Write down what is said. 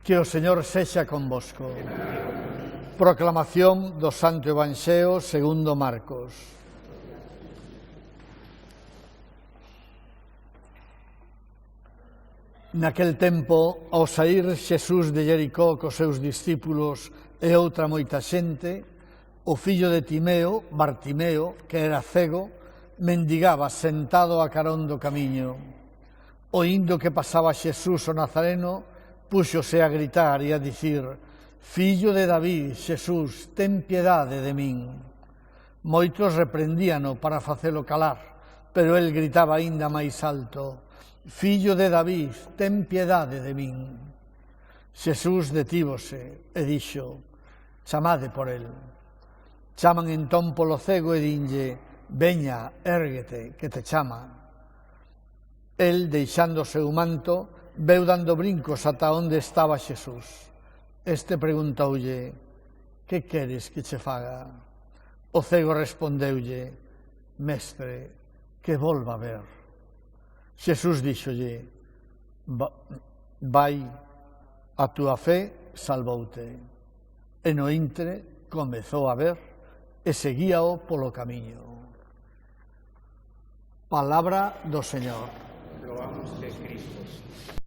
Que o Señor sexa convosco. Proclamación do Santo Evanxeo segundo Marcos. Naquel tempo, ao saír Xesús de Jericó cos seus discípulos e outra moita xente, o fillo de Timeo, Bartimeo, que era cego, mendigaba sentado a carón do camiño. Oíndo que pasaba Xesús o Nazareno, púxose a gritar e a dicir: «Fillo de David, Xesús, ten piedade de min». Moitos reprendíano para facelo calar, pero el gritaba aínda máis alto: «Fillo de David, ten piedade de min». Xesús detívose e dixo: «Chamade por el». Chaman entón polo cego e dinlle: «Veña, érguete, que te chama». El, deixando o seu manto, veu dando brincos ata onde estaba Xesús. Este preguntoulle: «Que queres que che faga?» O cego respondeulle: «Mestre, que volva a ver». Xesús díxolle: «Vai, a túa fe salvoute». E no intre comezou a ver e seguíao polo camiño. Palabra do Señor.